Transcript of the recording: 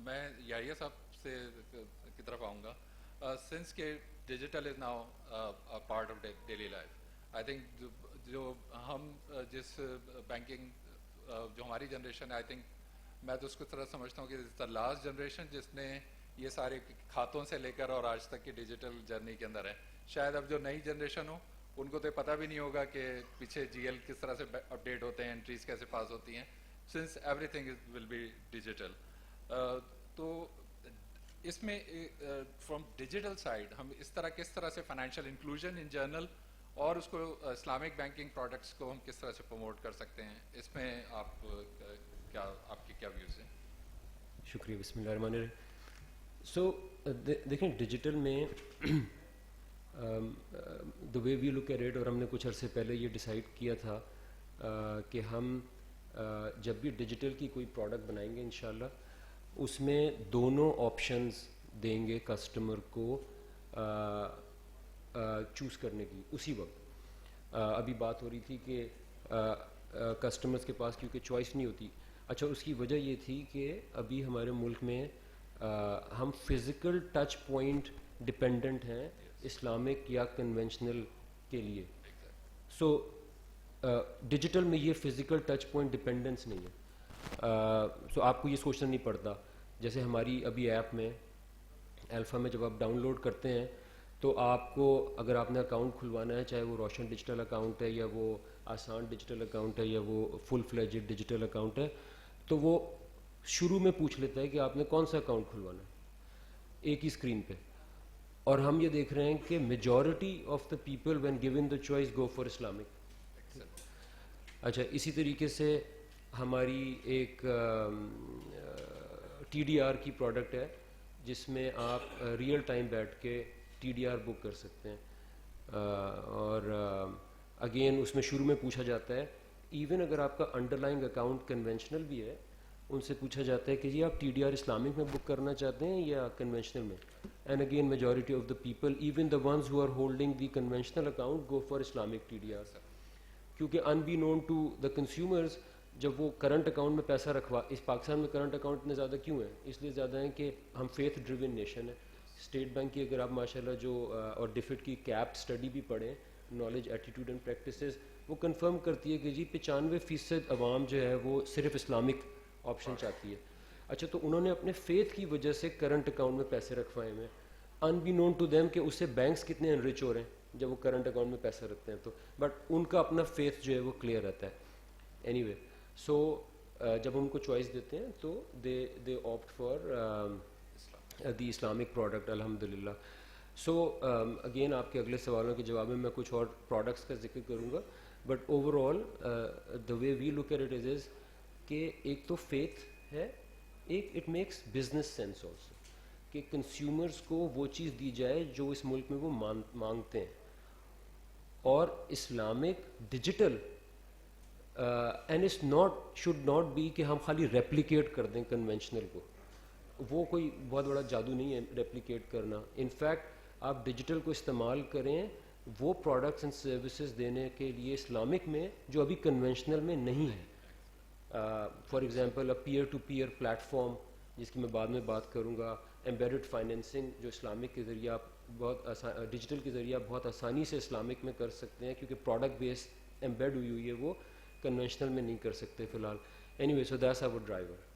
मैं याहिया साहब से की तरफ आऊँगा। सिंस के digital is now a part of daily life, I think जो हम जिस बैंकिंग जो हमारी जनरेशन है, आई थिंक मैं तो उसको तरह समझता हूँ कि द लास्ट जनरेशन जिसने ये सारे खातों से लेकर और आज तक की डिजिटल जर्नी के अंदर है। शायद अब जो नई जनरेशन हो उनको तो पता भी नहीं होगा कि पीछे जीएल किस तरह से अपडेट होते हैं, एंट्रीज कैसे पास होती हैं, since everything will be digital. तो इसमें फ्रॉम डिजिटल साइड हम इस तरह किस तरह से फाइनेंशियल इंक्लूजन इन जनरल और उसको इस्लामिक बैंकिंग प्रोडक्ट्स को हम किस तरह से प्रमोट कर सकते हैं, इसमें आप क्या आपकी क्या व्यूज़ हैं? शुक्रिया। बिस्मिल्लाहिर्रहमानिर्रहीम। सो देखें डिजिटल में the way we look at it, और हमने कुछ अरसे पहले ये डिसाइड किया था कि हम जब भी डिजिटल की कोई प्रोडक्ट बनाएंगे इंशाल्लाह उसमें दोनों ऑप्शंस देंगे कस्टमर को चूज़ करने की उसी वक्त। अभी बात हो रही थी कि कस्टमर्स के पास क्योंकि चॉइस नहीं होती। अच्छा, उसकी वजह ये थी कि अभी हमारे मुल्क में हम फिज़िकल टच पॉइंट डिपेंडेंट हैं इस्लामिक या कन्वेंशनल के लिए। सो डिजिटल में ये फ़िज़िकल टच पॉइंट डिपेंडेंस नहीं है। सो आपको ये सोचना नहीं पड़ता। जैसे हमारी अभी ऐप में अल्फ़ा में जब आप डाउनलोड करते हैं तो आपको अगर आपने अकाउंट खुलवाना है, चाहे वो रोशन डिजिटल अकाउंट है या वो आसान डिजिटल अकाउंट है या वो फुल फ्लेजेड डिजिटल अकाउंट है, तो वो शुरू में पूछ लेता है कि आपने कौन सा अकाउंट खुलवाना है एक ही स्क्रीन पे। और हम ये देख रहे हैं कि majority of the people when given the choice go for Islamic. अच्छा, इसी तरीके से हमारी एक TDR की प्रोडक्ट है जिसमें आप रियल टाइम बैठ के TDR बुक कर सकते हैं। और अगेन उसमें शुरू में पूछा जाता है, इवन अगर आपका अंडरलाइंग अकाउंट कन्वेंशनल भी है, उनसे पूछा जाता है कि जी आप TDR इस्लामिक में बुक करना चाहते हैं या कन्वेंशनल में। And again majority of the people, even the ones who are holding the conventional account, go for Islamic TDR। क्योंकि अनबीनोन टू द कंज्यूमर्स जब वो करंट अकाउंट में पैसा रखवा, इस पाकिस्तान में करंट अकाउंट इतने ज़्यादा क्यों है? इसलिए ज़्यादा है कि हम फेथ ड्रिवन नेशन है। स्टेट बैंक की अगर आप माशाल्लाह जो और डिफिट की कैप स्टडी भी पढ़ें, नॉलेज एटीट्यूड एंड प्रैक्टिसेस, वो कंफर्म करती है कि जी 95% अवाम जो है वो सिर्फ इस्लामिक ऑप्शन चाहती है। अच्छा, तो उन्होंने अपने फेथ की वजह से करंट अकाउंट में पैसे रखवाए हुए, अनबीनोन टू देम कि उससे बैंक्स कितने अनरिच हो रहे हैं जब वो करंट अकाउंट में पैसे रखते हैं। तो बट उनका अपना फेथ जो है वो क्लियर रहता है। एनीवे, सो जब उनको चॉइस देते हैं तो they opt for the Islamic product अल्हम्दुलिल्लाह। सो अगेन आपके अगले सवालों के जवाब में मैं कुछ और प्रोडक्ट्स का जिक्र करूँगा, but overall the way we look at it is कि एक तो फेथ है, एक it makes business sense also कि कंज्यूमर्स को वो चीज़ दी जाए जो इस मुल्क में वो मांगते हैं। और Islamic digital and it's not should not be कि हम खाली रेप्लिकेट कर दें कन्वेंशनल को। वो कोई बहुत बड़ा जादू नहीं है रेप्लिकेट करना। इनफैक्ट आप डिजिटल को इस्तेमाल करें वो प्रोडक्ट्स एंड सर्विसेज देने के लिए इस्लामिक में जो अभी कन्वेंशनल में नहीं है। For example a peer to peer platform जिसकी मैं बाद में बात करूँगा, एम्बेडेड फाइनेंसिंग जो इस्लामिक के ज़रिए आप बहुत डिजिटल के ज़रिए आप बहुत आसानी से इस्लामिक में कर सकते हैं क्योंकि प्रोडक्ट बेस एम्बेड हुई है, वो कन्वेंशनल में नहीं कर सकते फ़िलहाल। Anyway, so that's our driver.